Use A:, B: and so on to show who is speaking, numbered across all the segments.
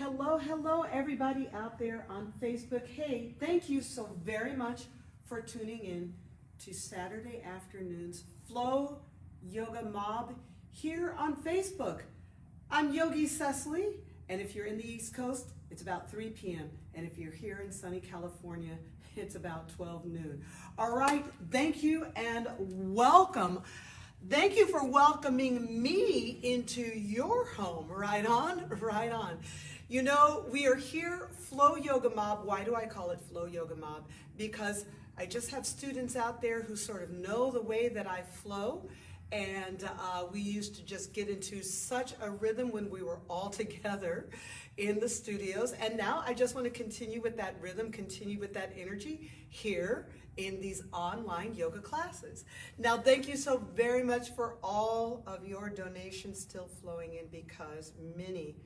A: Hello, everybody out there on Facebook. Hey, thank you so very much for tuning in to Saturday afternoon's Flow Yoga Mob here on Facebook. I'm Yogi Cecily, and if you're in the East Coast, it's about 3 p.m. And if you're here in sunny California, it's about 12 noon. All right, thank you and welcome. Thank you for welcoming me into your home. Right on, right on. You know, we are here, Flow Yoga Mob. Why do I call it Flow Yoga Mob? Because I just have students out there who sort of know the way that I flow. And we used to just get into such a rhythm when we were all together in the studios. And now I just want to continue with that rhythm, continue with that energy here in these online yoga classes. Now, thank you so very much for all of your donations still flowing in, because many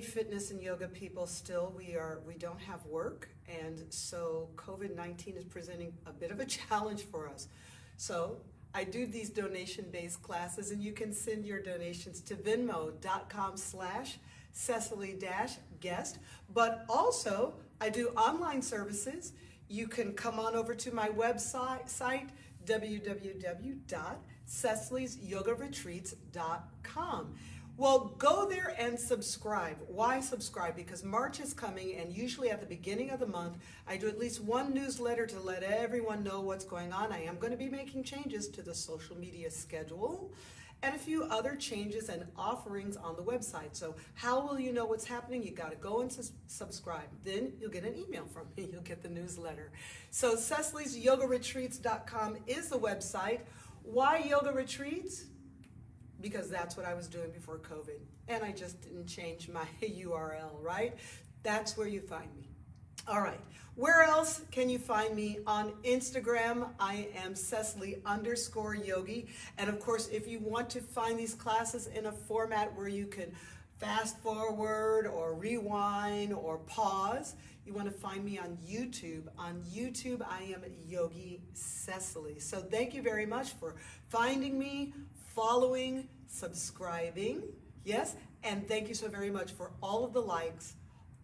A: fitness and yoga people still, we don't have work. And so COVID-19 is presenting a bit of a challenge for us. So I do these donation-based classes, and you can send your donations to venmo.com/Cecily-guest. But also, I do online services. You can come on over to my website, www.cecilysyogaretreats.com. Well, go there and subscribe. Why subscribe? Because March is coming, and usually at the beginning of the month, I do at least one newsletter to let everyone know what's going on. I am going to be making changes to the social media schedule and a few other changes and offerings on the website. So how will you know what's happening? You got to go and subscribe. Then you'll get an email from me. You'll get the newsletter. So CecilysYogaRetreats.com is the website. Why yoga retreats? Because that's what I was doing before COVID, and I just didn't change my URL, right? That's where you find me. All right, where else can you find me? On Instagram, I am Cecily_Yogi, and of course, if you want to find these classes in a format where you can fast forward or rewind or pause, you want to find me on YouTube. On YouTube, I am Yogi Cecily. So thank you very much for finding me, following, subscribing, yes, and thank you so very much for all of the likes,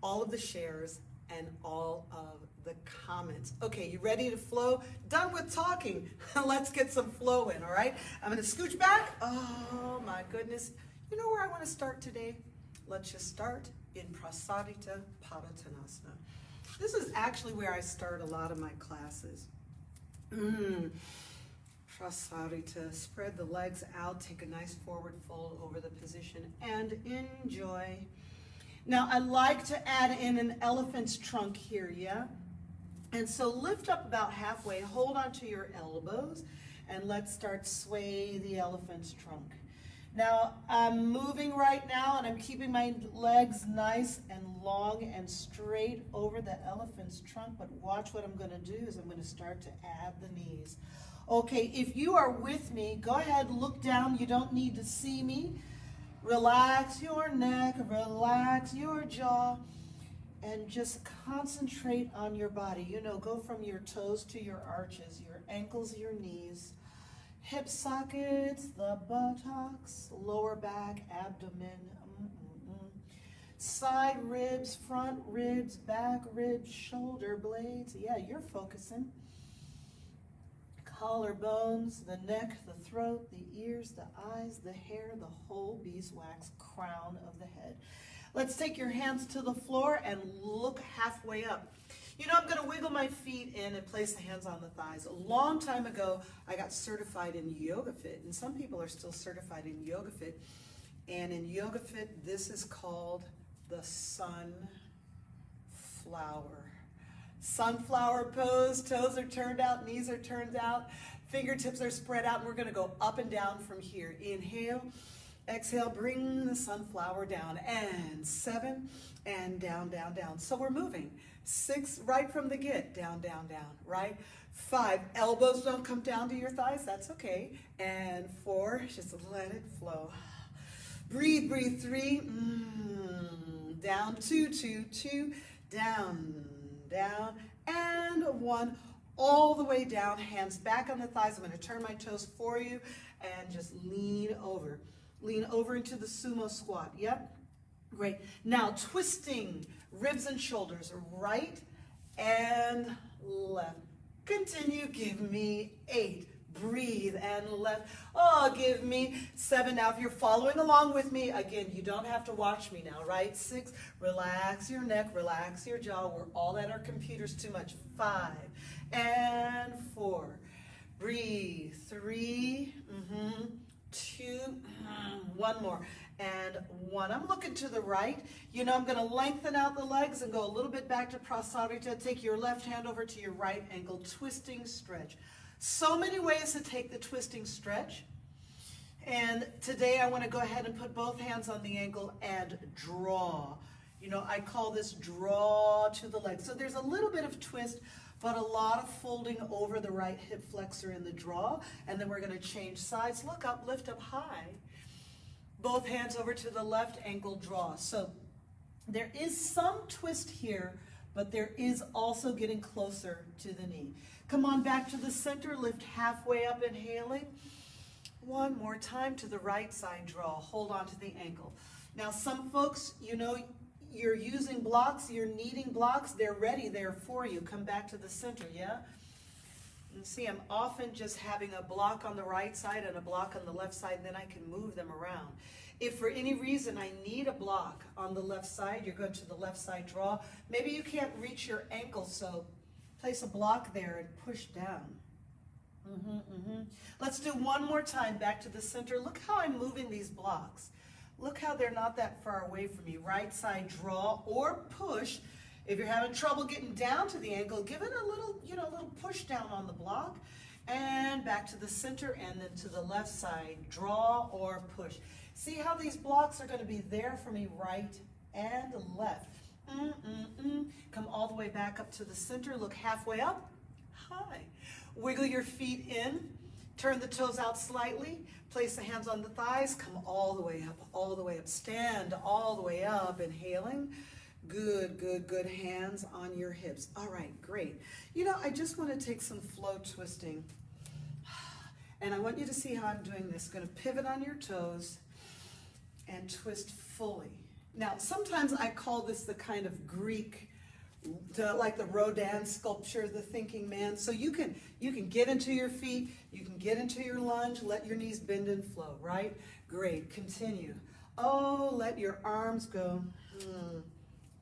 A: all of the shares, and all of the comments. Okay, you ready to flow? Done with talking. Let's get some flow in, all right? I'm going to scooch back. Oh, my goodness. You know where I want to start today? Let's just start in Prasarita Padottanasana. This is actually where I start a lot of my classes. Prasarita, spread the legs out, take a nice forward fold over the position, and enjoy. Now, I like to add in an elephant's trunk here, yeah? And so lift up about halfway, hold onto your elbows, and let's start sway the elephant's trunk. Now, I'm moving right now, and I'm keeping my legs nice and long and straight over the elephant's trunk, but watch what I'm going to do is I'm going to start to add the knees. Okay, if you are with me, go ahead, look down. You don't need to see me. Relax your neck, relax your jaw, and just concentrate on your body. You know, go from your toes to your arches, your ankles, your knees, hip sockets, the buttocks, lower back, abdomen, side ribs, front ribs, back ribs, shoulder blades. Yeah, you're focusing. Collarbones, the neck, the throat, the ears, the eyes, the hair, the whole beeswax crown of the head. Let's take your hands to the floor and look halfway up. You know, I'm going to wiggle my feet in and place the hands on the thighs. A long time ago, I got certified in Yoga Fit, and some people are still certified in Yoga Fit. And in Yoga Fit, this is called the sunflower. Sunflower pose, toes are turned out, knees are turned out, fingertips are spread out, and we're going to go up and down from here. Inhale, exhale, bring the sunflower down, and 7, and down, down, down. So we're moving. 6, right from the get, down, down, down, right? 5, elbows don't come down to your thighs, that's okay. And 4, just let it flow. Breathe, breathe. 3, down, 2, 2, 2, down, down, and 1, all the way down, hands back on the thighs. I'm going to turn my toes for you and just lean over. Lean over into the sumo squat. Yep. Great. Now twisting ribs and shoulders, right and left. Continue, give me 8. Breathe and left. Oh, give me 7. Now, if you're following along with me, again, you don't have to watch me now, right? 6, relax your neck, relax your jaw. We're all at our computers too much. 5 and 4. Breathe. 3, 2, 1 more. And 1. I'm looking to the right. You know, I'm going to lengthen out the legs and go a little bit back to Prasarita. Take your left hand over to your right ankle, twisting stretch. So many ways to take the twisting stretch. And today I want to go ahead and put both hands on the ankle and draw. You know, I call this draw to the leg. So there's a little bit of twist, but a lot of folding over the right hip flexor in the draw. And then we're going to change sides. Look up, lift up high. Both hands over to the left ankle, draw. So there is some twist here, but there is also getting closer to the knee. Come on back to the center, lift halfway up, inhaling. 1 more time to the right side, draw. Hold on to the ankle. Now some folks, you know, you're using blocks, you're needing blocks, they're ready there for you. Come back to the center, yeah? And see, I'm often just having a block on the right side and a block on the left side, and then I can move them around. If for any reason I need a block on the left side, you're going to the left side draw. Maybe you can't reach your ankle, so place a block there and push down. Let's do 1 more time, back to the center. Look how I'm moving these blocks. Look how they're not that far away from you. Right side draw or push. If you're having trouble getting down to the ankle, give it a little, you know, a little push down on the block. And back to the center and then to the left side, draw or push. See how these blocks are going to be there for me, right and left. Come all the way back up to the center. Look halfway up, high. Wiggle your feet in. Turn the toes out slightly. Place the hands on the thighs. Come all the way up, all the way up. Stand all the way up, inhaling. Good, good, good. Hands on your hips. All right, great. You know, I just want to take some flow twisting. And I want you to see how I'm doing this. Going to pivot on your toes and twist fully. Now, sometimes I call this the kind of Greek, like the Rodin sculpture, the thinking man. So you can get into your feet, you can get into your lunge, let your knees bend and flow, right? Great, continue. Oh, let your arms go.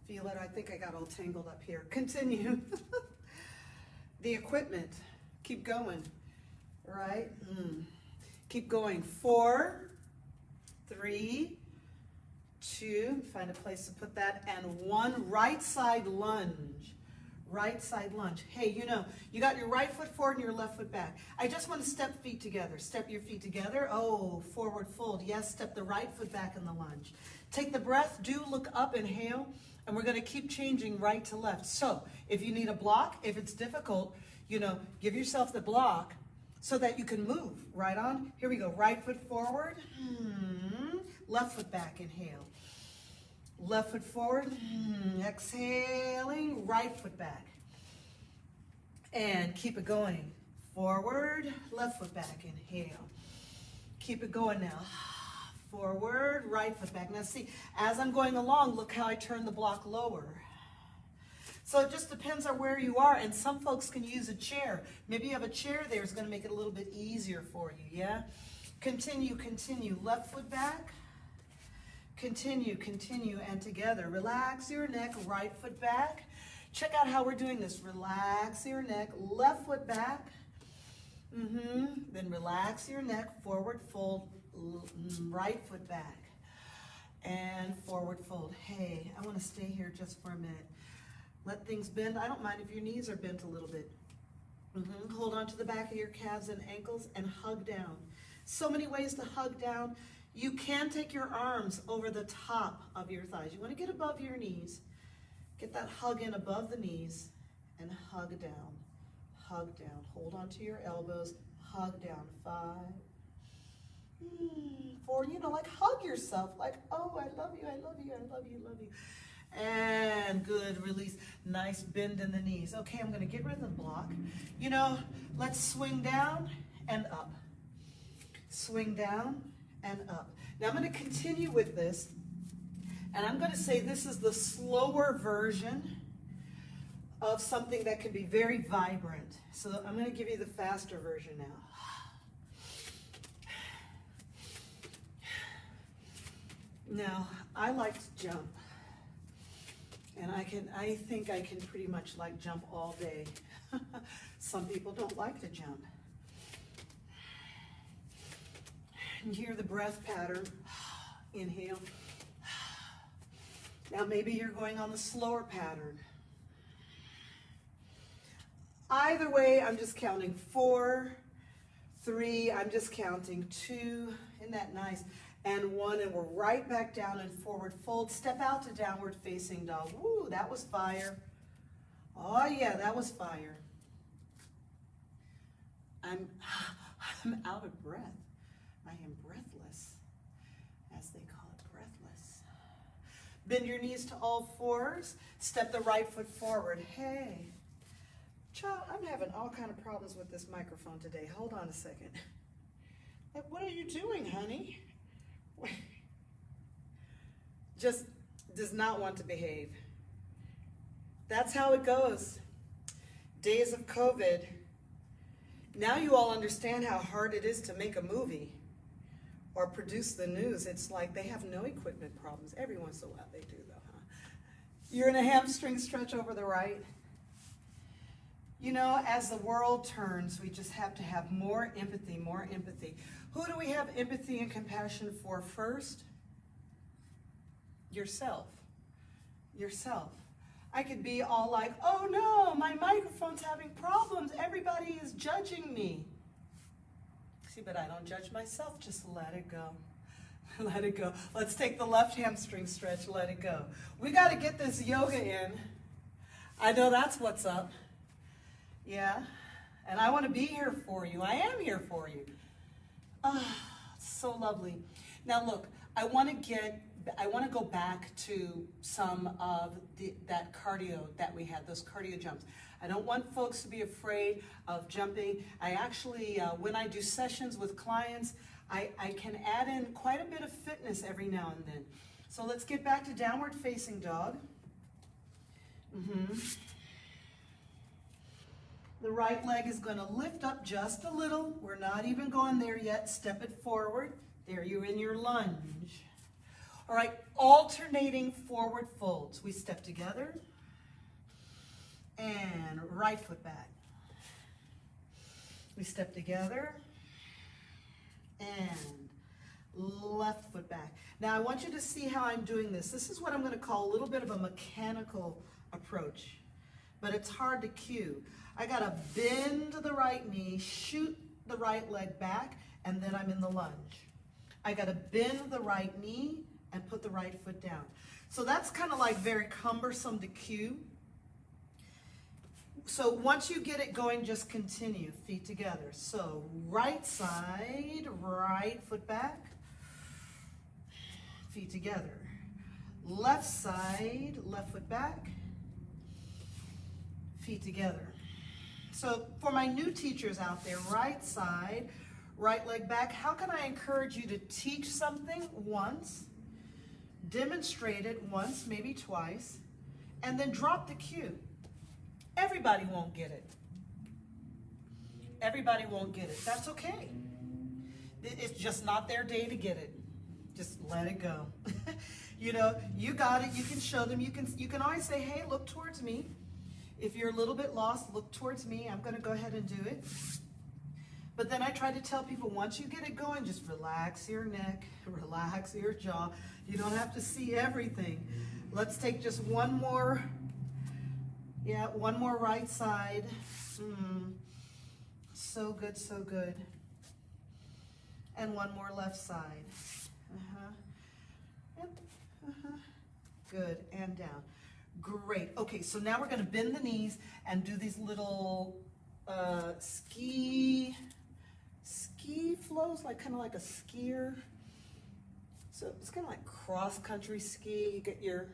A: Feel it? I think I got all tangled up here. Continue. The equipment, keep going, right? Keep going. 4, 3, 2, find a place to put that, and 1, right side lunge. Right side lunge. Hey, you know, you got your right foot forward and your left foot back. I just want to step feet together. Step your feet together. Oh, forward fold. Yes, step the right foot back in the lunge. Take the breath. Do look up, inhale, and we're going to keep changing right to left. So if you need a block, if it's difficult, you know, give yourself the block so that you can move. Right on. Here we go. Right foot forward. Left foot back, inhale. Left foot forward, exhaling, right foot back. And keep it going. Forward, left foot back, inhale. Keep it going now. Forward, right foot back. Now see, as I'm going along, look how I turn the block lower. So it just depends on where you are, and some folks can use a chair. Maybe you have a chair there, it's going to make it a little bit easier for you, yeah? Continue, continue. Left foot back. Continue, continue, and together. Relax your neck, right foot back. Check out how we're doing this. Relax your neck, left foot back. Then relax your neck, forward fold, right foot back. And forward fold. Hey, I want to stay here just for a minute. Let things bend. I don't mind if your knees are bent a little bit. Hold on to the back of your calves and ankles and hug down. So many ways to hug down. You can take your arms over the top of your thighs. You want to get above your knees. Get that hug in above the knees and hug down. Hug down. Hold on to your elbows. Hug down. 5, 4. You know, like hug yourself. Like, oh, I love you, I love you, I love you, love you. And good, release. Nice bend in the knees. Okay, I'm going to get rid of the block. You know, let's swing down and up. Swing down and up. Now I'm going to continue with this. And I'm going to say this is the slower version of something that can be very vibrant. So I'm going to give you the faster version now. Now, I like to jump. And I think I can pretty much like jump all day. Some people don't like to jump. And hear the breath pattern. Inhale. Now maybe you're going on the slower pattern. Either way, I'm just counting 4, 3, I'm just counting 2, isn't that nice? And 1, and we're right back down and forward fold. Step out to downward facing dog. Woo, that was fire. Oh yeah, that was fire. I'm out of breath. I am breathless, as they call it, breathless. Bend your knees to all fours. Step the right foot forward. Hey. Child, I'm having all kind of problems with this microphone today. Hold on a second. Like, what are you doing, honey? Just does not want to behave. That's how it goes. Days of COVID. Now you all understand how hard it is to make a movie or produce the news. It's like they have no equipment problems. Every once in a while they do, though, huh? You're in a hamstring stretch over the right. You know, as the world turns, we just have to have more empathy, more empathy. Who do we have empathy and compassion for first? Yourself. Yourself. I could be all like, oh no, my microphone's having problems. Everybody is judging me. See, but I don't judge myself. Just let it go. Let it go. Let's take the left hamstring stretch. Let it go. We got to get this yoga in. I know that's what's up. Yeah, and I want to be here for you. I am here for you. Oh, so lovely. Now look, I want to go back to some of that cardio that we had, those cardio jumps. I don't want folks to be afraid of jumping. I actually, when I do sessions with clients, I can add in quite a bit of fitness every now and then. So let's get back to downward facing dog. The right leg is going to lift up just a little. We're not even going there yet. Step it forward. There, you're in your lunge. All right, alternating forward folds. We step together and right foot back. We step together and left foot back. Now I want you to see how I'm doing this. This is what I'm going to call a little bit of a mechanical approach, but it's hard to cue. I got to bend the right knee, shoot the right leg back, and then I'm in the lunge. I got to bend the right knee and put the right foot down. So that's kind of like very cumbersome to cue. So once you get it going, just continue, feet together. So right side, right foot back, feet together. Left side, left foot back, feet together. So for my new teachers out there, right side, right leg back, how can I encourage you to teach something once, demonstrate it once, maybe twice, and then drop the cue? Everybody won't get it. Everybody won't get it. That's okay. It's just not their day to get it. Just let it go. You know, you got it. You can show them. You can always say, hey, look towards me. If you're a little bit lost, look towards me. I'm going to go ahead and do it. But then I try to tell people, once you get it going, just relax your neck, relax your jaw. You don't have to see everything. Let's take just one more. Yeah, one more right side. So good, so good. And one more left side. Good, and down. Great. Okay, so now we're going to bend the knees and do these little ski flows, like kind of like a skier. So it's kind of like cross-country ski. You get your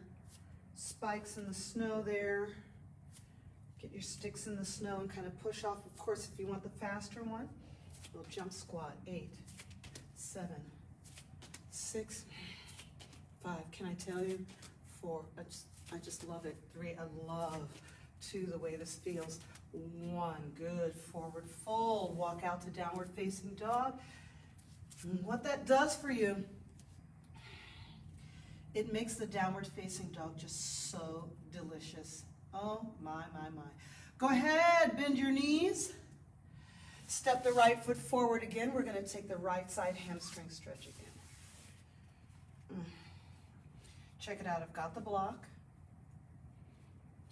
A: spikes in the snow there. Get your sticks in the snow and kind of push off. Of course, if you want the faster one, we'll jump squat. 8, 7, 6, 5, can I tell you? 4, I just love it. 3, I love. 2, the way this feels. 1, good, forward fold, walk out to downward facing dog. And what that does for you, it makes the downward facing dog just so delicious. Oh my, my, my. Go ahead, bend your knees. Step the right foot forward again. We're gonna take the right side hamstring stretch again. Check it out, I've got the block.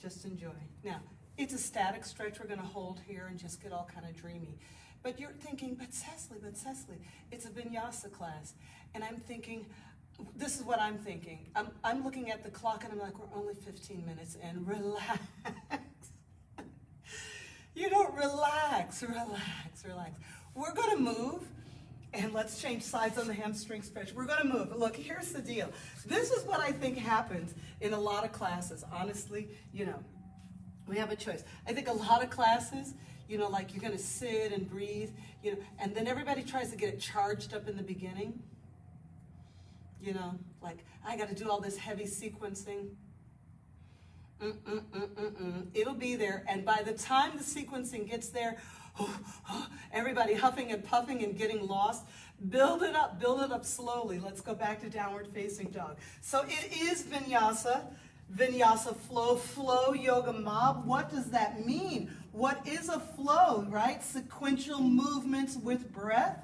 A: Just enjoy. Now, it's a static stretch we're gonna hold here and just get all kind of dreamy. But you're thinking, but Cecily, it's a vinyasa class. And I'm thinking, this is what I'm thinking. I'm looking at the clock and I'm like, we're only 15 minutes in, relax. You don't relax. We're gonna move, and let's change sides on the hamstring stretch. We're gonna move. Look, here's the deal. This is what I think happens in a lot of classes. Honestly, we have a choice. I think a lot of classes, like you're gonna sit and breathe, and then everybody tries to get it charged up in the beginning. Like, I gotta do all this heavy sequencing. It'll be there, and by the time the sequencing gets there, everybody huffing and puffing and getting lost. Build it up slowly. Let's go back to downward facing dog. So it is vinyasa flow yoga mob. What does that mean? What is a flow, right? Sequential movements with breath.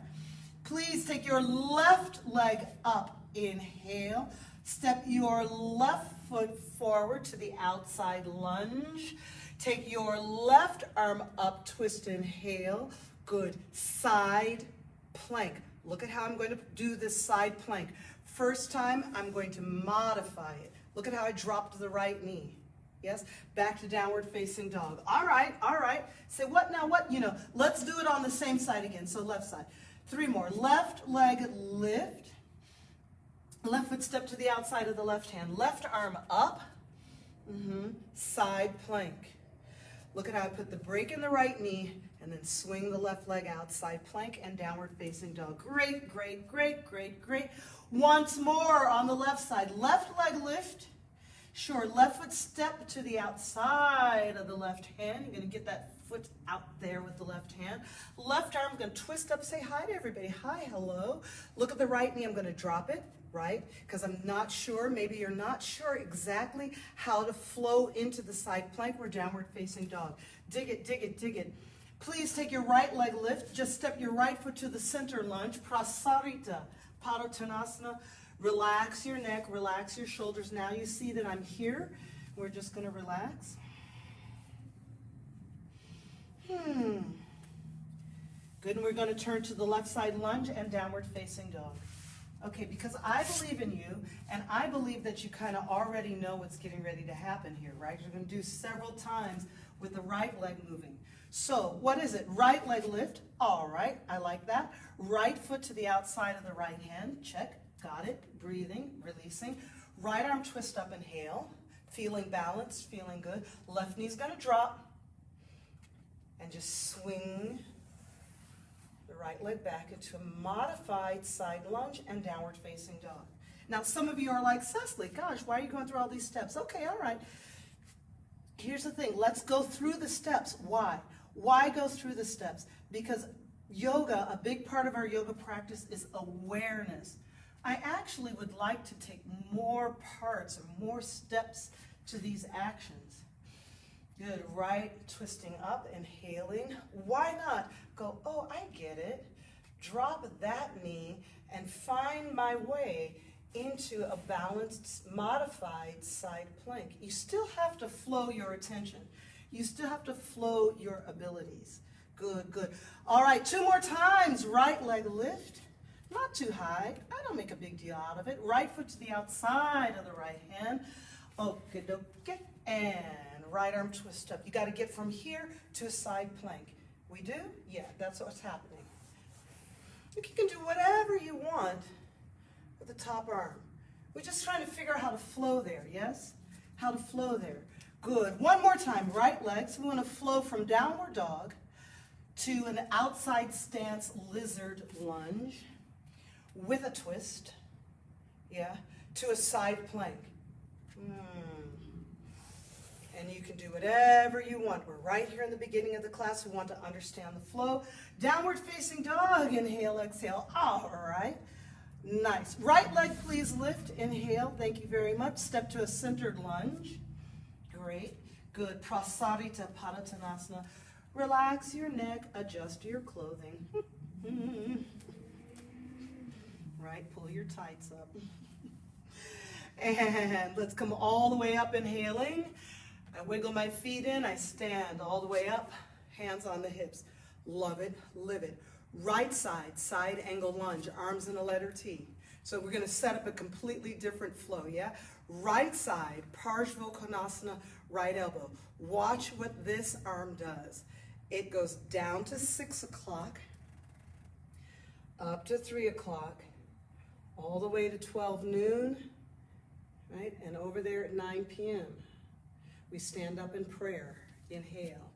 A: Please take your left leg up, inhale. Step your left foot forward to the outside lunge. Take your left arm up, twist, inhale. Good. Side plank. Look at how I'm going to do this side plank. First time, I'm going to modify it. Look at how I dropped the right knee. Yes? Back to downward facing dog. All right. Say, what now, what? Let's do it on the same side again. So left side. 3 more. Left leg lift. Left foot step to the outside of the left hand. Left arm up. Side plank. Look at how I put the break in the right knee and then swing the left leg out. Side plank and downward facing dog. Great. Once more on the left side. Left leg lift. Sure, left foot step to the outside of the left hand. You're going to get that foot out there with the left hand. Left arm, I'm going to twist up, say hi to everybody. Hi, hello. Look at the right knee. I'm going to drop it, right? Because I'm not sure, maybe you're not sure exactly how to flow into the side plank. We're downward facing dog. Dig it. Please take your right leg lift. Just step your right foot to the center lunge. Prasarita, Padottanasana. Relax your neck, relax your shoulders. Now you see that I'm here. We're just going to relax. Good, and we're going to turn to the left side lunge and downward facing dog. Okay, because I believe in you, and I believe that you kind of already know what's getting ready to happen here, right? You're going to do several times with the right leg moving. So, what is it? Right leg lift. All right, I like that. Right foot to the outside of the right hand. Check. Got it. Breathing, releasing. Right arm twist up, inhale. Feeling balanced, feeling good. Left knee's going to drop. And just swing the right leg back into a modified side lunge and downward facing dog. Now, some of you are like, Cecily, gosh, why are you going through all these steps? Okay, all right. Here's the thing. Let's go through the steps. Why? Why go through the steps? Because yoga, a big part of our yoga practice is awareness. I actually would like to take more parts or more steps to these actions. Good, right, twisting up, inhaling. Why not go, oh, I get it. Drop that knee and find my way into a balanced, modified side plank. You still have to flow your attention. You still have to flow your abilities. Good. All right, 2 more times. Right leg lift. Not too high. I don't make a big deal out of it. Right foot to the outside of the right hand. Okay. And right arm twist up. You got to get from here to a side plank. We do? Yeah, that's what's happening. You can do whatever you want with the top arm. We're just trying to figure out how to flow there, yes? How to flow there. Good. One more time. Right leg. So we want to flow from downward dog to an outside stance lizard lunge with a twist. Yeah. to a side plank. And you can do whatever you want. We're right here in the beginning of the class. We want to understand the flow. Downward facing dog. Inhale, exhale. All right. Nice. Right leg, please lift. Inhale. Thank you very much. Step to a centered lunge. Great. Good. Prasarita Padottanasana. Relax your neck. Adjust your clothing. Right. Pull your tights up. And let's come all the way up, inhaling. I wiggle my feet in, I stand all the way up, hands on the hips. Love it, live it. Right side, side angle lunge, arms in a letter T. So we're gonna set up a completely different flow, yeah? Right side, Parsvakonasana, right elbow. Watch what this arm does. It goes down to 6 o'clock, up to 3 o'clock, all the way to 12 noon, right? And over there at 9 p.m. We stand up in prayer. Inhale.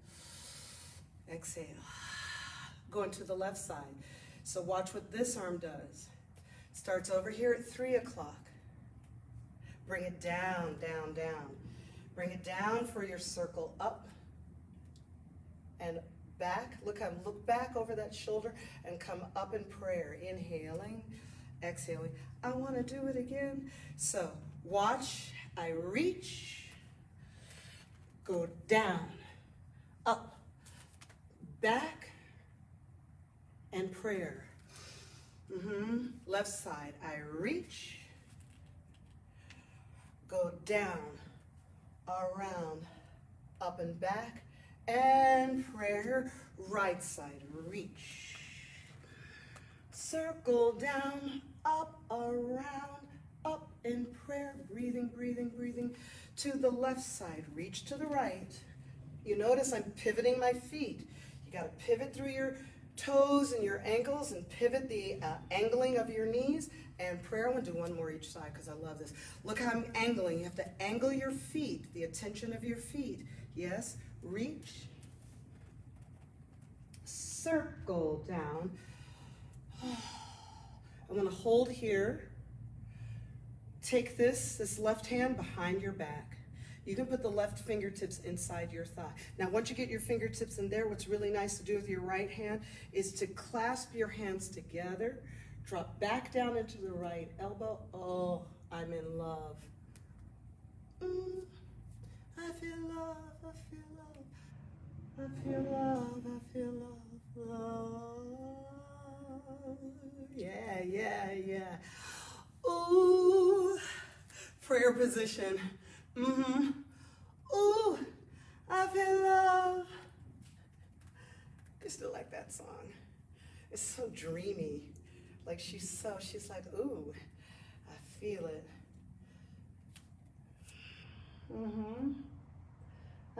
A: Exhale. Going to the left side. So watch what this arm does. Starts over here at 3 o'clock. Bring it down, down, down. Bring it down for your circle up and back. Look back over that shoulder and come up in prayer. Inhaling, exhaling. I want to do it again. So watch, I reach. Go down, up, back, and prayer. Left side, I reach, go down, around, up and back, and prayer. Right side, reach, circle down, up, around, up in prayer, breathing, breathing, breathing. To the left side, reach to the right. You notice I'm pivoting my feet. You got to pivot through your toes and your ankles and pivot the angling of your knees. And prayer, I'm going to do one more each side because I love this. Look how I'm angling. You have to angle your feet, the attention of your feet. Yes, reach, circle down. I'm going to hold here. Take this left hand behind your back. You can put the left fingertips inside your thigh. Now, once you get your fingertips in there, what's really nice to do with your right hand is to clasp your hands together, drop back down into the right elbow. Oh, I'm in love. I feel love, I feel love, I feel love, I feel love, love. Yeah, yeah, yeah. Ooh, prayer position. Ooh, I feel love. I still like that song. It's so dreamy. Like she's like, ooh, I feel it.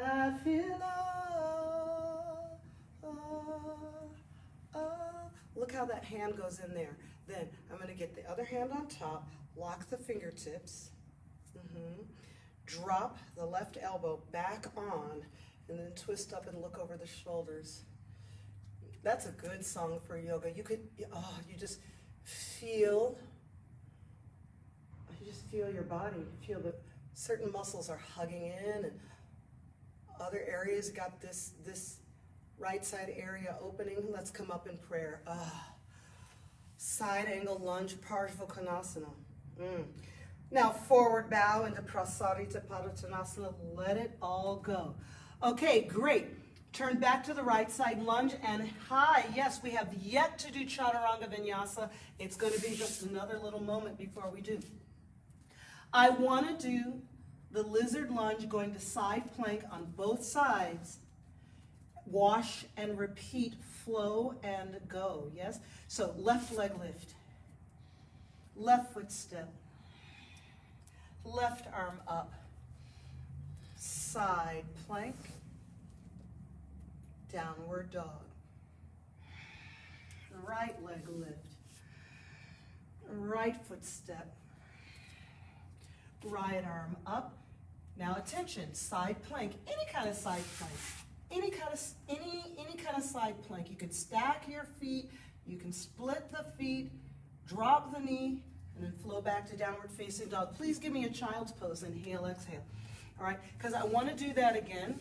A: I feel love. Look how that hand goes in there. Then I'm going to get the other hand on top, lock the fingertips, drop the left elbow back on, and then twist up and look over the shoulders. That's a good song for yoga. You just feel your body. Feel that certain muscles are hugging in, and other areas got this right side area opening. Let's come up in prayer. Side angle lunge, Parsvakonasana. Now forward bow into Prasarita Padottanasana. Let it all go. Okay, great. Turn back to the right side lunge and high. Yes, we have yet to do Chaturanga Vinyasa. It's going to be just another little moment before we do. I want to do the lizard lunge going to side plank on both sides. Wash and repeat, flow and go, yes? So left leg lift, left foot step, left arm up, side plank, downward dog, right leg lift, right foot step, right arm up. Now attention, side plank, any kind of side plank. Any kind of side plank. You can stack your feet, you can split the feet, drop the knee, and then flow back. back to downward facing dog. Please give me a child's pose. Inhale, exhale. All right, because I want to do that again.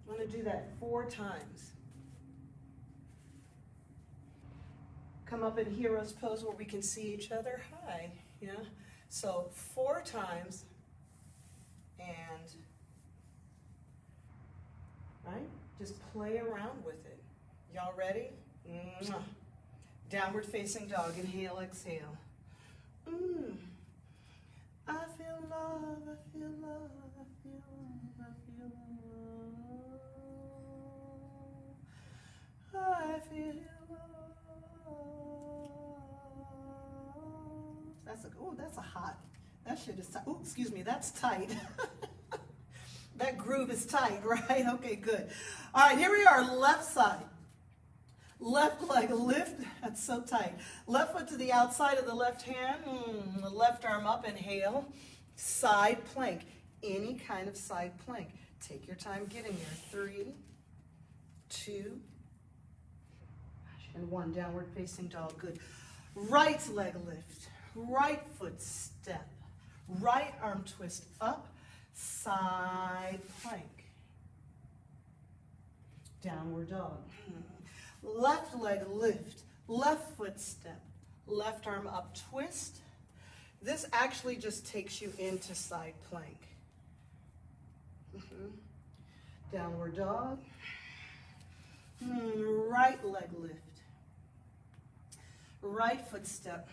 A: I want to do that 4 times. Come up in hero's pose where we can see each other. Hi, yeah. So 4 times, and right, just play around with it. Y'all ready? Mwah. Downward facing dog. Inhale, exhale. I feel love, I feel love, I feel love, I feel love. I feel love. That's a hot. That shit is tight. Oh, excuse me, that's tight. That groove is tight, right? Okay, good. All right, here we are, left side. Left leg lift, that's so tight. Left foot to the outside of the left hand, the left arm up, inhale. Side plank, any kind of side plank. Take your time getting there. 3, 2, and 1. Downward facing dog, good. Right leg lift, right foot step, right arm twist up, side plank. Downward dog. Left leg lift, left foot step, left arm up twist. This actually just takes you into side plank. Downward dog. Right leg lift, right foot step,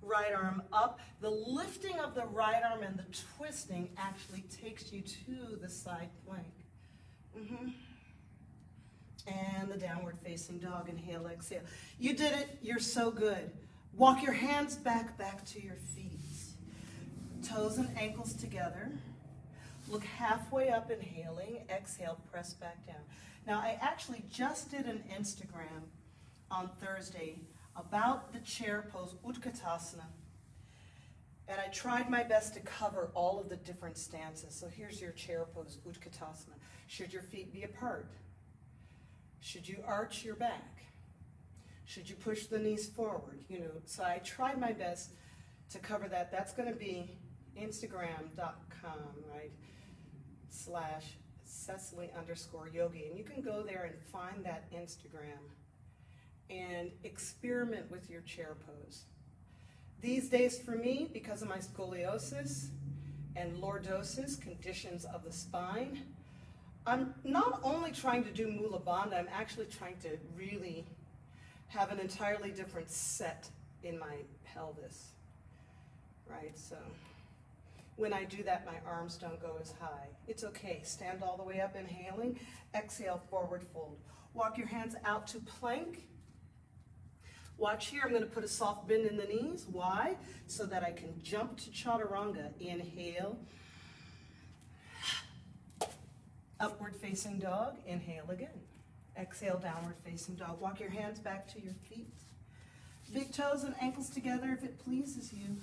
A: right arm up. The lifting of the right arm and the twisting actually takes you to the side plank. And the downward facing dog. Inhale, exhale. You did it. You're so good. Walk your hands back to your feet. Toes and ankles together. Look halfway up, inhaling. Exhale, press back down. Now, I actually just did an Instagram on Thursday about the chair pose, Utkatasana. And I tried my best to cover all of the different stances. So here's your chair pose, Utkatasana. Should your feet be apart? Should you arch your back? Should you push the knees forward? So I tried my best to cover that. That's going to be Instagram.com, right? /Cecily_yogi. And you can go there and find that Instagram and experiment with your chair pose. These days for me, because of my scoliosis and lordosis, conditions of the spine, I'm not only trying to do Mula Bandha, I'm actually trying to really have an entirely different set in my pelvis, right? So when I do that, my arms don't go as high. It's okay. Stand all the way up, inhaling. Exhale, forward fold. Walk your hands out to plank. Watch here. I'm going to put a soft bend in the knees. Why? So that I can jump to chaturanga. Inhale. Upward facing dog, inhale again. Exhale, downward facing dog. Walk your hands back to your feet. Big toes and ankles together if it pleases you.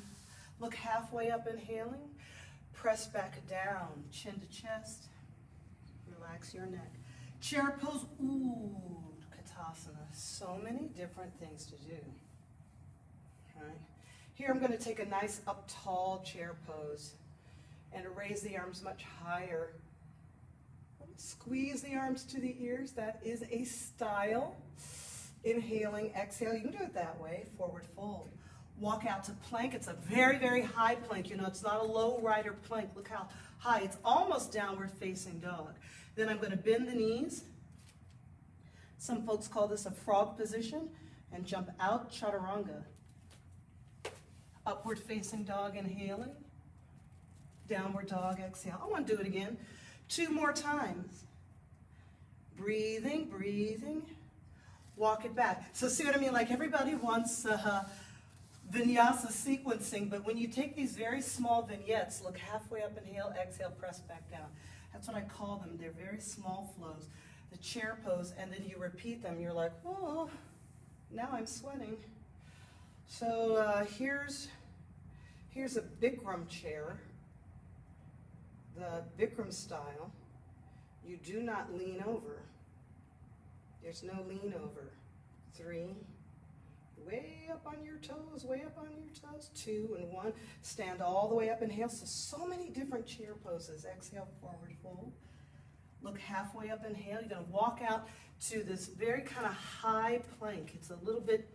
A: Look halfway up, inhaling. Press back down, chin to chest. Relax your neck. Chair pose, Utkatasana. So many different things to do. All right. Here I'm going to take a nice up tall chair pose and raise the arms much higher. Squeeze the arms to the ears. That is a style. Inhaling, exhale. You can do it that way. Forward fold. Walk out to plank. It's a very, very high plank. It's not a low rider plank. Look how high. It's almost downward facing dog. Then I'm going to bend the knees. Some folks call this a frog position. And jump out, chaturanga. Upward facing dog, inhaling. Downward dog, exhale. I want to do it again. 2 more times. Breathing, breathing. Walk it back. So see what I mean? Like everybody wants vinyasa sequencing, but when you take these very small vignettes, look halfway up, inhale, exhale, press back down. That's what I call them. They're very small flows. The chair pose, and then you repeat them. You're like, oh, now I'm sweating. So here's a Bikram chair. The Bikram style, you do not lean over. There's no lean over.
B: 3, way up on your toes, way up on your toes, 2 and 1. Stand all the way up, inhale. So many different chair poses. Exhale, forward fold. Look halfway up, inhale. You're gonna walk out to this very kind of high plank. It's a little bit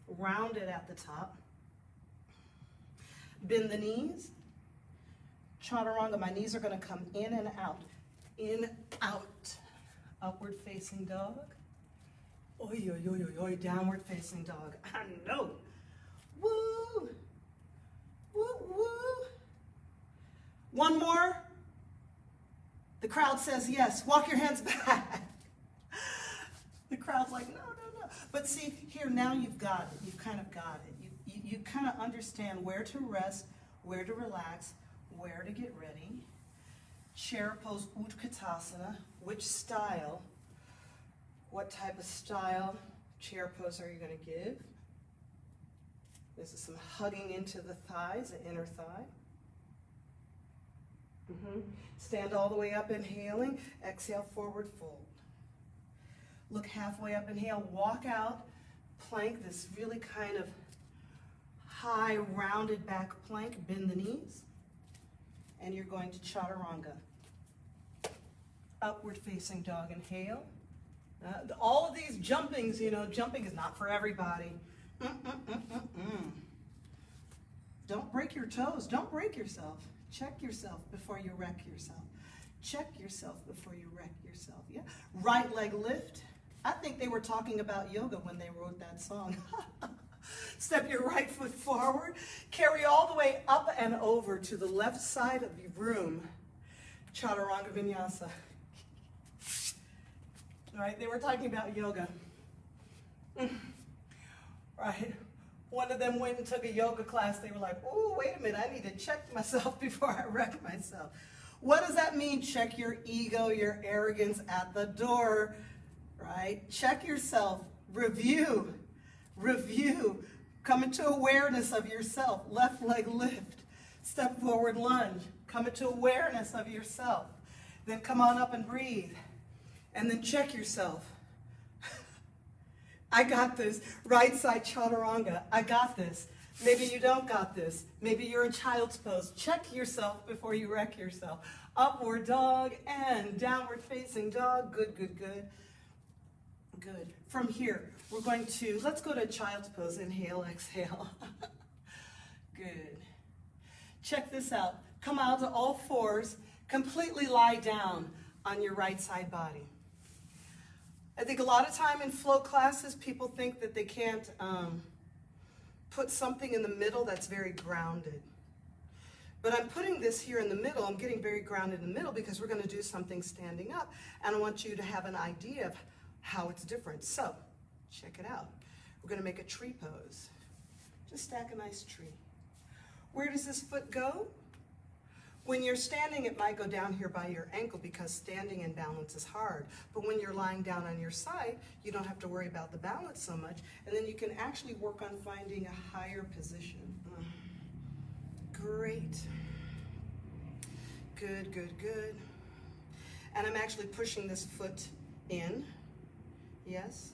B: rounded at the top. Bend the knees. Chaturanga, my knees are gonna come in and out. In, out. Upward facing dog. Oi, oi, oi, oi, oi, downward facing dog. I know. Woo. Woo, woo. One more. The crowd says yes. Walk your hands back. The crowd's like, no, no, no. But see, here now you've got it. You've kind of got it. You kind of understand where to rest, where to relax, where to get ready. Chair pose, Utkatasana. Which style? What type of style chair pose are you going to give? This is some hugging into the thighs, the inner thigh. Stand all the way up, inhaling. Exhale, forward fold. Look halfway up, inhale. Walk out, plank, this really kind of high, rounded back plank. Bend the knees. And you're going to chaturanga. Upward facing dog, inhale. All of these jumpings, you know, jumping is not for everybody. Don't break your toes. Don't break yourself. Check yourself before you wreck yourself. Check yourself before you wreck yourself. Yeah. Right leg lift. I think they were talking about yoga when they wrote that song. Step your right foot forward. Carry all the way up and over to the left side of your room. Chaturanga vinyasa. Right, they were talking about yoga. Right, one of them went and took a yoga class. They were like, oh, wait a minute, I need to check myself before I wreck myself. What does that mean? Check your ego, your arrogance at the door, right? Check yourself, review, come into awareness of yourself. Left leg lift, step forward lunge, come into awareness of yourself. Then come on up and breathe. And then check yourself. I got this. Right side chaturanga. I got this. Maybe you don't got this. Maybe you're in child's pose. Check yourself before you wreck yourself. Upward dog and downward facing dog. Good, good, good. Good. From here, we're going to, let's go to child's pose. Inhale, exhale. Good. Check this out. Come out to all fours. Completely lie down on your right side body. I think a lot of time in flow classes, people think that they can't put something in the middle that's very grounded. But I'm putting this here in the middle. I'm getting very grounded in the middle because we're going to do something standing up. And I want you to have an idea of how it's different. So, check it out. We're going to make a tree pose. Just stack a nice tree. Where does this foot go? When you're standing, it might go down here by your ankle because standing in balance is hard. But when you're lying down on your side, you don't have to worry about the balance so much. And then you can actually work on finding a higher position. Great. Good, good, good. And I'm actually pushing this foot in. Yes.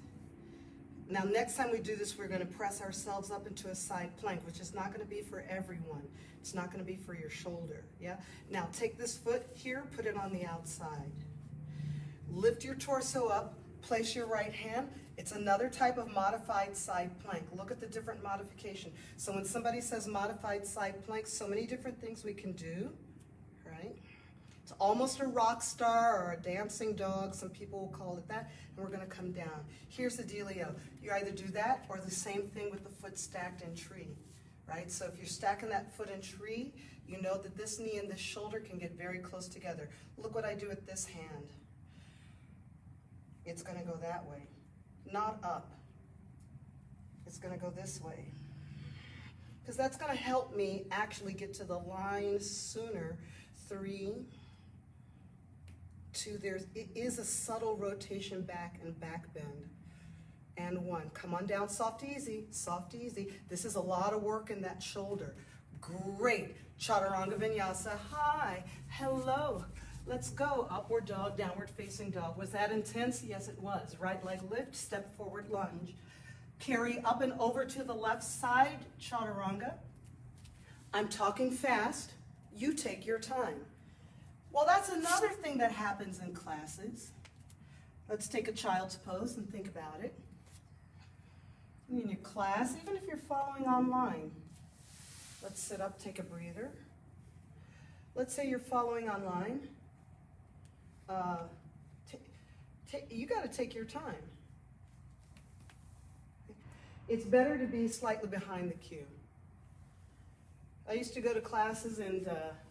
B: Now, next time we do this, we're going to press ourselves up into a side plank, which is not going to be for everyone. It's not going to be for your shoulder, yeah? Now, take this foot here, put it on the outside. Lift your torso up, place your right hand. It's another type of modified side plank. Look at the different modification. So when somebody says modified side plank, so many different things we can do, right? It's almost a rock star or a dancing dog. Some people will call it that. And we're going to come down. Here's the dealio. You either do that or the same thing with the foot stacked in tree. Right? So if you're stacking that foot in tree, you know that this knee and this shoulder can get very close together. Look what I do with this hand. It's going to go that way, not up. It's going to go this way. Because that's going to help me actually get to the line sooner. 3, 2, it is a subtle rotation back and back bend. And 1. Come on down, soft, easy, soft, easy. This is a lot of work in that shoulder. Great. Chaturanga vinyasa. Hi. Hello. Let's go. Upward dog, downward facing dog. Was that intense? Yes, it was. Right leg lift, step forward lunge. Carry up and over to the left side, chaturanga. I'm talking fast. You take your time. Well, that's another thing that happens in classes. Let's take a child's pose and think about it. In your class, even if you're following online, let's sit up, take a breather. Let's say you're following online. You got to take your time. It's better to be slightly behind the cue. I used to go to classes and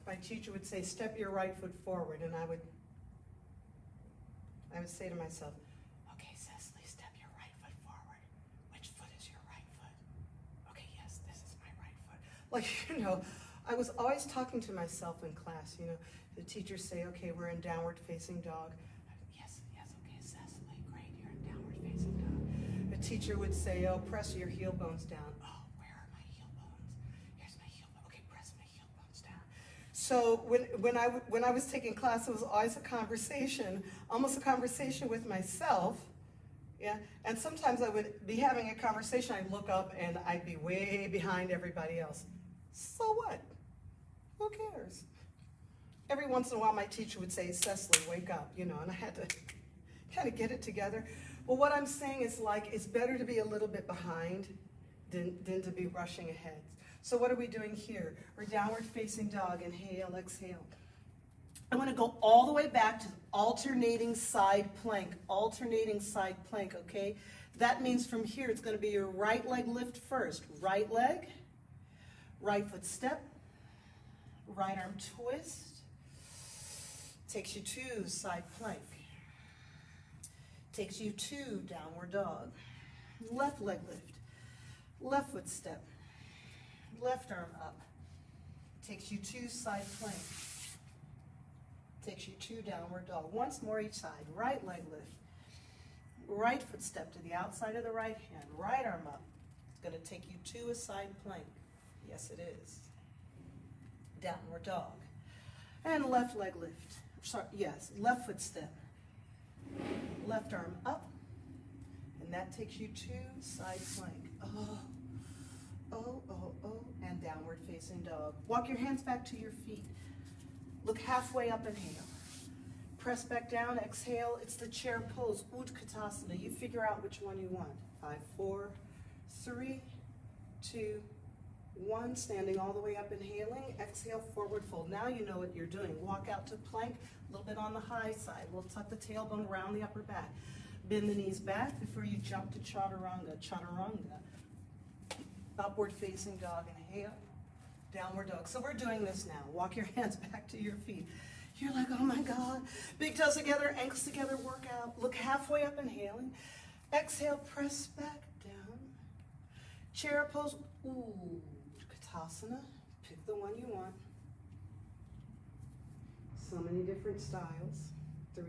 B: my teacher would say, step your right foot forward, and I would say to myself, okay, Cecily, step your right foot forward. Which foot is your right foot? Okay, yes, this is my right foot. Like, I was always talking to myself in class, the teachers say, okay, we're in downward facing dog. Yes, okay, Cecily, great, you're in downward facing dog. The teacher would say, oh, press your heel bones down. Oh, where are my heel bones? Here's my heel bone. Okay, press my heel bones down. So when I was taking class, it was always a conversation, almost a conversation with myself. Yeah, and sometimes I would be having a conversation, I'd look up and I'd be way behind everybody else. So what? Who cares? Every once in a while my teacher would say, Cecily, wake up, and I had to kind of get it together. Well, what I'm saying is, like, it's better to be a little bit behind than to be rushing ahead. So what are we doing here? We're downward facing dog, inhale, exhale. I want to go all the way back to alternating side plank, okay? That means from here it's going to be your right leg lift first. Right leg, right foot step, right arm twist, takes you to side plank, takes you to downward dog, left leg lift, left foot step, left arm up, takes you to side plank, takes you to downward dog. Once more each side, right leg lift, right foot step to the outside of the right hand, right arm up. It's going to take you to a side plank. Yes, it is. Downward dog. And left leg lift. Sorry, yes, left foot step. Left arm up. And that takes you to side plank. Oh, and downward facing dog. Walk your hands back to your feet. Look halfway up, inhale. Press back down, exhale. It's the chair pose, Utkatasana. You figure out which one you want. 5, 4, 3, 2, 1. Standing all the way up, inhaling. Exhale, forward fold. Now you know what you're doing. Walk out to plank, a little bit on the high side. We'll tuck the tailbone around the upper back. Bend the knees back before you jump to chaturanga. Upward facing dog, inhale. Downward dog. So we're doing this now. Walk your hands back to your feet. You're like, oh my God. Big toes together, ankles together, work out. Look halfway up, inhaling. Exhale, press back down. Chair pose, Utkatasana. Pick the one you want. So many different styles. 3,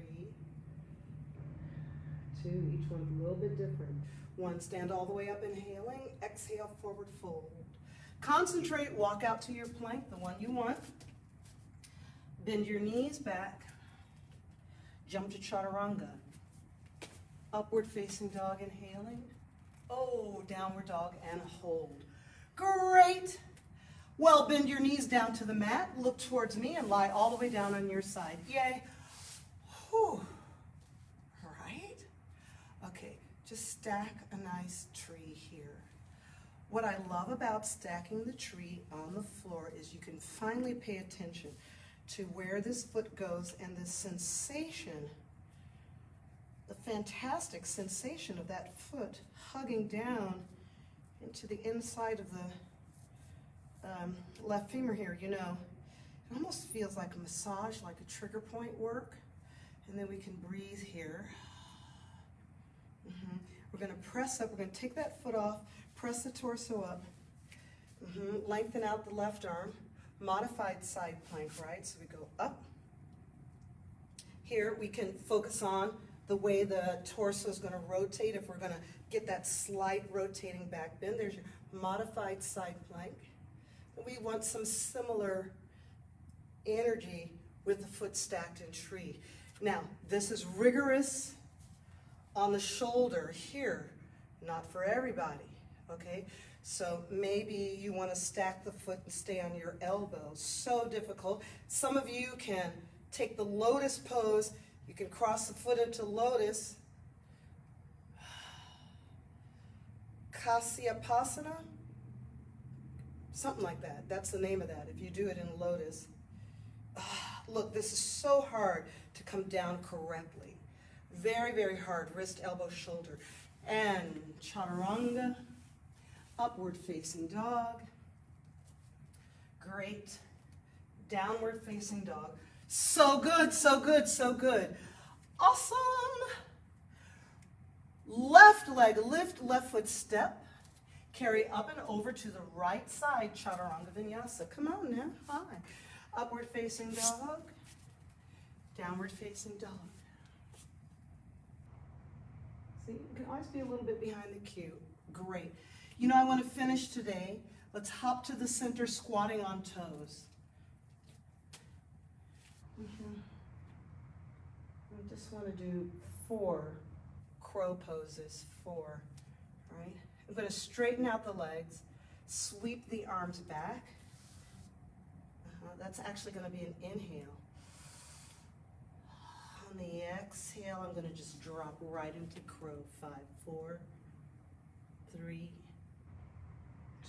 B: 2, each one's a little bit different. 1, stand all the way up, inhaling. Exhale, forward fold. Concentrate, walk out to your plank, the one you want. Bend your knees back. Jump to chaturanga. Upward facing dog, inhaling. Oh, downward dog and hold. Great. Well, bend your knees down to the mat. Look towards me and lie all the way down on your side. Yay. Whew. Right? Okay, just stack a nice tree here. What I love about stacking the tree on the floor is you can finally pay attention to where this foot goes and the sensation, the fantastic sensation of that foot hugging down into the inside of the left femur here. It almost feels like a massage, like a trigger point work. And then we can breathe here. We're going to press up. We're going to take that foot off. Press the torso up. Lengthen out the left arm. Modified side plank, right? So we go up. Here we can focus on the way the torso is going to rotate. If we're going to get that slight rotating back bend, there's your modified side plank. We want some similar energy with the foot stacked in tree. Now, this is rigorous on the shoulder here. Not for everybody, okay? So maybe you want to stack the foot and stay on your elbow. So difficult. Some of you can take the lotus pose. You can cross the foot into lotus. Kasyapasana? Something like that. That's the name of that, if you do it in lotus. Look, this is so hard to come down correctly. Very, very hard. Wrist, elbow, shoulder. And chaturanga, upward facing dog. Great. Downward facing dog. So good, so good, so good. Awesome. Left leg, lift, left foot step. Carry up and over to the right side, chaturanga vinyasa. Come on now, hi. Upward facing dog, downward facing dog. See, you can always be a little bit behind the cue. Great. You know, I want to finish today. Let's hop to the center, squatting on toes. I just want to do 4 crow poses, 4, right? I'm going to straighten out the legs, sweep the arms back. That's actually going to be an inhale. On the exhale, I'm going to just drop right into crow. 5, 4, 3,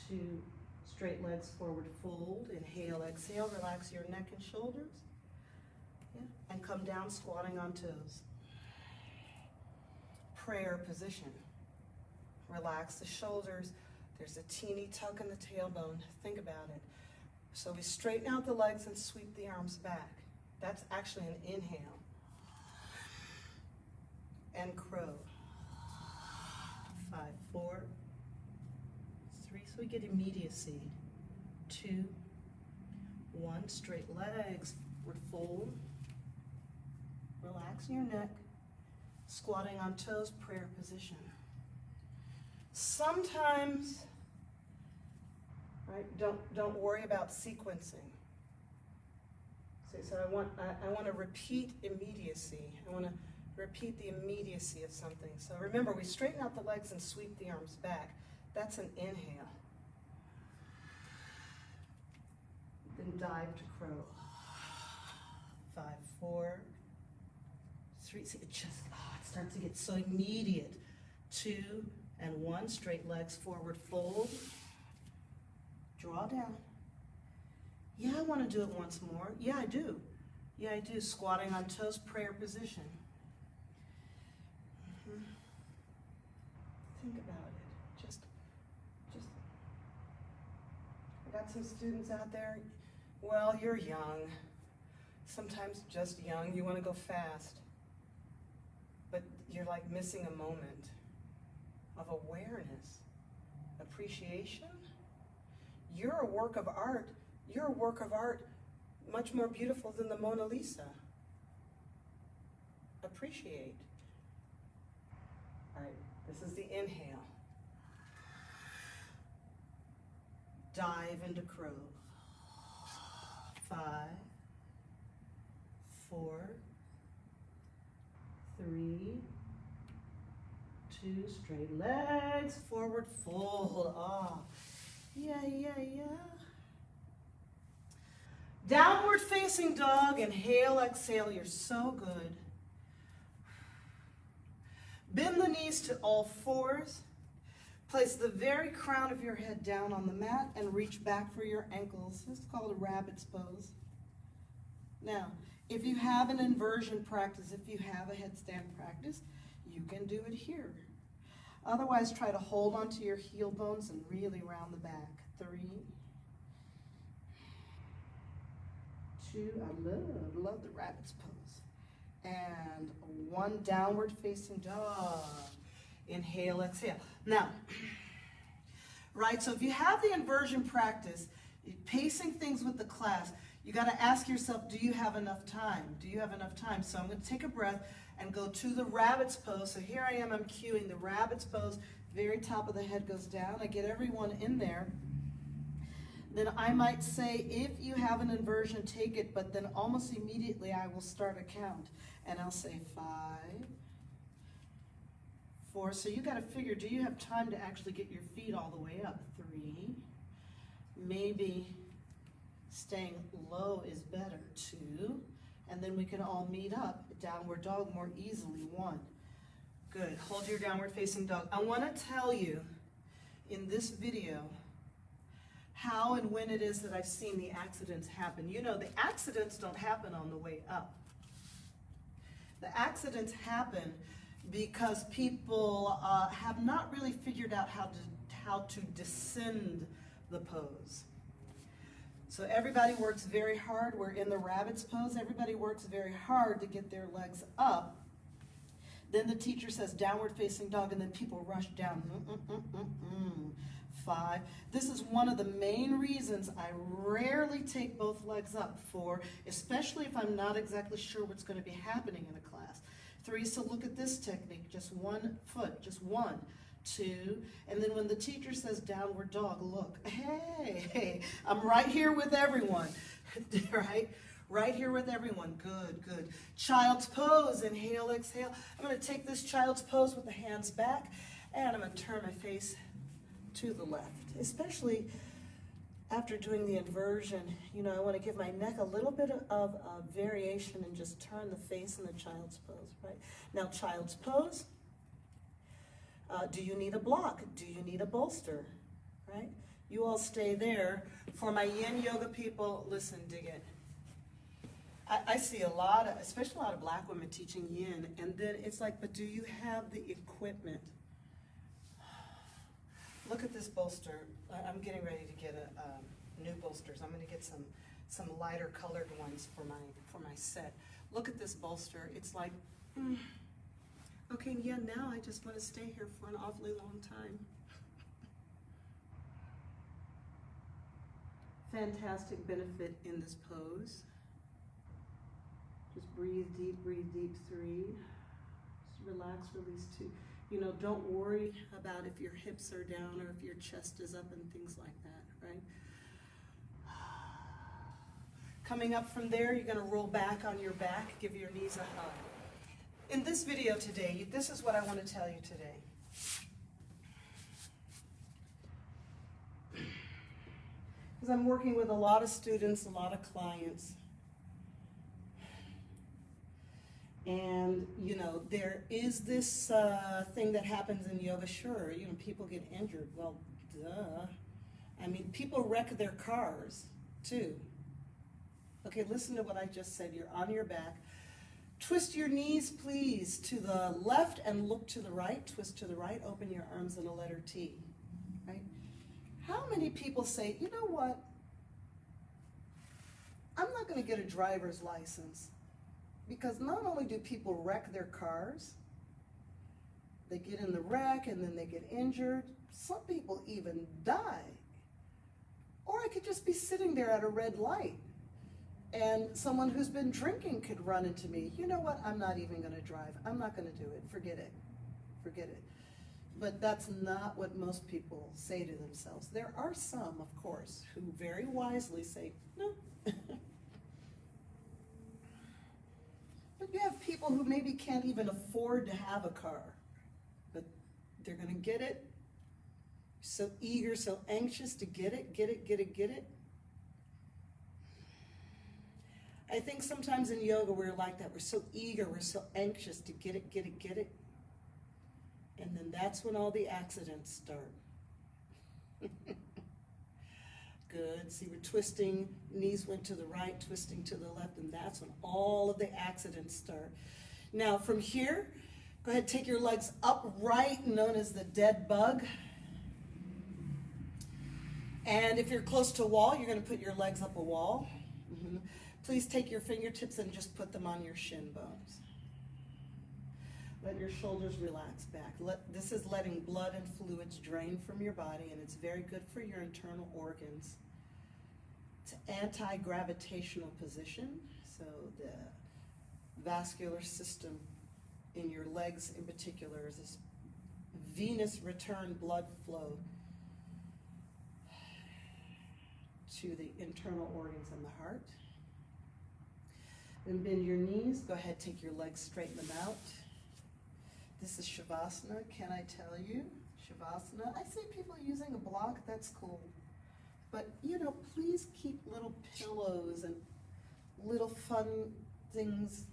B: 2, straight legs forward, fold. Inhale, exhale, relax your neck and shoulders. Yeah. And come down, squatting on toes. Prayer position. Relax the shoulders. There's a teeny tuck in the tailbone. Think about it. So we straighten out the legs and sweep the arms back. That's actually an inhale. And crow. 5, 4, 3. So we get immediacy. 2, 1. Straight legs. Forward fold. Relaxing your neck. Squatting on toes. Prayer position. Sometimes, right, don't worry about sequencing. So I want to repeat immediacy. I want to repeat the immediacy of something. So remember, we straighten out the legs and sweep the arms back. That's an inhale. Then dive to crow. 5, 4, 3. See, it starts to get so immediate. 2 and 1. Straight legs forward, fold. Draw down. Yeah, I want to do it once more. Yeah, I do. Yeah, I do. Squatting on toes, prayer position. Think about it. Just. I got some students out there. Well, you're young. Sometimes just young. You want to go fast. But you're like missing a moment of awareness, appreciation. You're a work of art. You're a work of art much more beautiful than the Mona Lisa. Appreciate. All right, this is the inhale. Dive into crow. 5, 4, 3, 2, straight legs, forward fold. Yeah. Downward facing dog, inhale, exhale, you're so good. Bend the knees to all 4s. Place the very crown of your head down on the mat and reach back for your ankles. This is called a rabbit's pose. Now, if you have an inversion practice, if you have a headstand practice, you can do it here. Otherwise, try to hold onto your heel bones and really round the back. 3, 2, I love the rabbit's pose. And 1, downward facing dog. Inhale, exhale. Now, right, so if you have the inversion practice, pacing things with the class, you got to ask yourself, do you have enough time? Do you have enough time? So I'm going to take a breath and go to the rabbit's pose. So here I am, I'm cueing the rabbit's pose. Very top of the head goes down. I get everyone in there. Then I might say, if you have an inversion, take it, but then almost immediately I will start a count. And I'll say 5, 4. So you got to figure, do you have time to actually get your feet all the way up? 3. Maybe staying low is better. 2. And then we can all meet up. Downward dog more easily. 1. Good. Hold your downward facing dog. I want to tell you in this video how and when it is that I've seen the accidents happen. You know, the accidents don't happen on the way up. The accidents happen because people have not really figured out how to descend the pose. So everybody works very hard. We're in the rabbit's pose. Everybody works very hard to get their legs up. Then the teacher says downward facing dog, and then people rush down. 5. This is one of the main reasons I rarely take both legs up. 4, especially if I'm not exactly sure what's going to be happening in a class. 3, so look at this technique, just 1 foot, just 1, 2, and then when the teacher says downward dog, look, hey, I'm right here with everyone, right here with everyone. Good. Child's pose, inhale, exhale. I'm going to take this child's pose with the hands back, and I'm going to turn my face to the left, especially after doing the inversion. You know, I want to give my neck a little bit of variation and just turn the face in the child's pose, right? Now, child's pose, do you need a block? Do you need a bolster, right? You all stay there. For my yin yoga people, listen, dig it. I see especially a lot of black women teaching yin, and then it's like, but do you have the equipment? Look at this bolster. I'm getting ready to get new bolsters. I'm going to get some lighter colored ones for my set. Look at this bolster. It's like, okay, yeah, now I just want to stay here for an awfully long time. Fantastic benefit in this pose. Just breathe deep, 3. Just relax, release 2. You know, don't worry about if your hips are down or if your chest is up and things like that, right? Coming up from there, you're going to roll back on your back, give your knees a hug. In this video today, this is what I want to tell you today. Because I'm working with a lot of students, a lot of clients. And, you know, there is this thing that happens in yoga, sure, you know, people get injured. Well, duh. I mean, people wreck their cars, too. Okay, listen to what I just said. You're on your back. Twist your knees, please, to the left and look to the right. Twist to the right, open your arms in a letter T, right? How many people say, you know what? I'm not going to get a driver's license. Because not only do people wreck their cars, they get in the wreck and then they get injured. Some people even die. Or I could just be sitting there at a red light and someone who's been drinking could run into me. You know what? I'm not even going to drive. I'm not going to do it. Forget it. But that's not what most people say to themselves. There are some, of course, who very wisely say, no. But you have people who maybe can't even afford to have a car, but they're going to get it. So eager, so anxious to get it. I think sometimes in yoga we're like that. We're so eager, we're so anxious to get it. And then that's when all the accidents start. Good. See, we're twisting, knees went to the right, twisting to the left, and that's when all of the accidents start. Now, from here, go ahead, take your legs upright, known as the dead bug. And if you're close to a wall, you're going to put your legs up a wall. Please take your fingertips and just put them on your shin bones. Let your shoulders relax back. This is letting blood and fluids drain from your body, and it's very good for your internal organs. It's an anti-gravitational position, so the vascular system in your legs in particular is this venous return blood flow to the internal organs and the heart. Then bend your knees. Go ahead, take your legs, straighten them out. This is Shavasana, can I tell you? Shavasana. I see people using a block, that's cool. But, you know, please keep little pillows and little fun things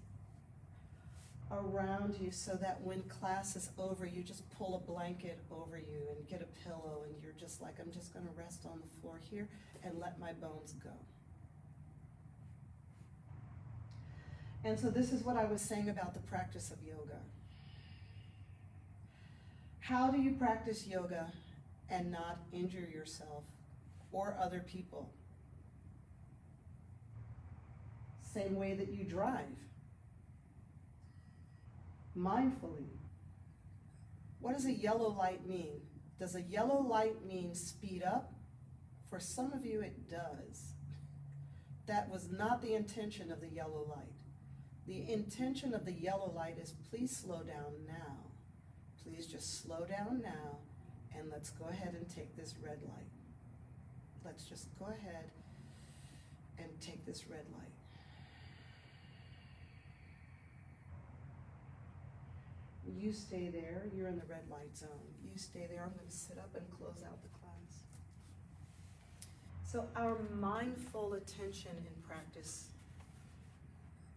B: around you so that when class is over, you just pull a blanket over you and get a pillow and you're just like, I'm just gonna rest on the floor here and let my bones go. And so this is what I was saying about the practice of yoga. How do you practice yoga and not injure yourself or other people? Same way that you drive. Mindfully. What does a yellow light mean? Does a yellow light mean speed up? For some of you it does. That was not the intention of the yellow light. The intention of the yellow light is please slow down now. Please just slow down now and let's go ahead and take this red light. Let's just go ahead and take this red light. You stay there, you're in the red light zone. You stay there, I'm going to sit up and close out the class. So our mindful attention in practice,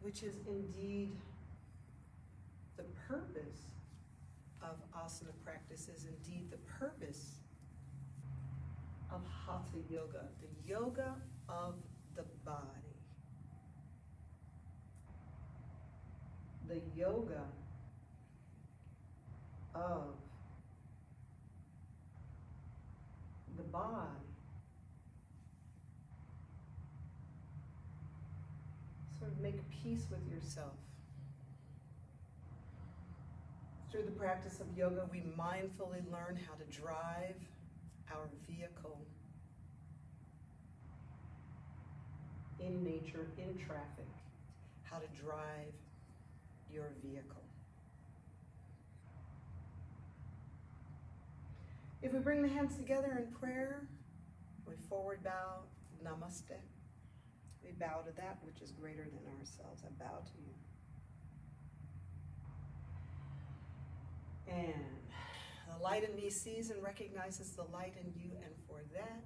B: which is indeed the purpose of asana practice, is indeed the purpose of hatha yoga, the yoga of the body. The yoga of the body. Sort of make peace with yourself. Through the practice of yoga, we mindfully learn how to drive our vehicle in nature, in traffic, how to drive your vehicle. If we bring the hands together in prayer, we forward bow, namaste. We bow to that which is greater than ourselves. I bow to you. And the light in me sees and recognizes the light in you, and for that,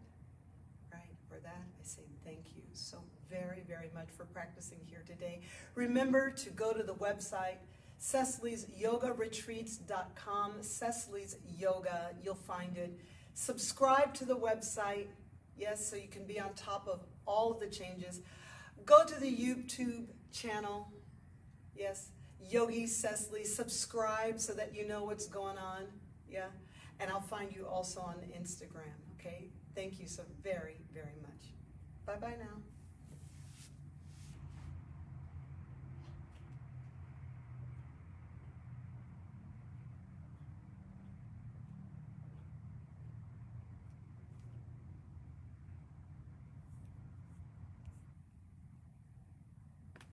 B: I say thank you so very, very much for practicing here today. Remember to go to the website, Cecily's yogaretreats.com, Cecily's Yoga, you'll find it. Subscribe to the website, yes, so you can be on top of all of the changes. Go to the YouTube channel, yes, Yogi Cecily, subscribe so that you know what's going on, yeah, and I'll find you also on Instagram, okay? Thank you so very, very much. Bye-bye now.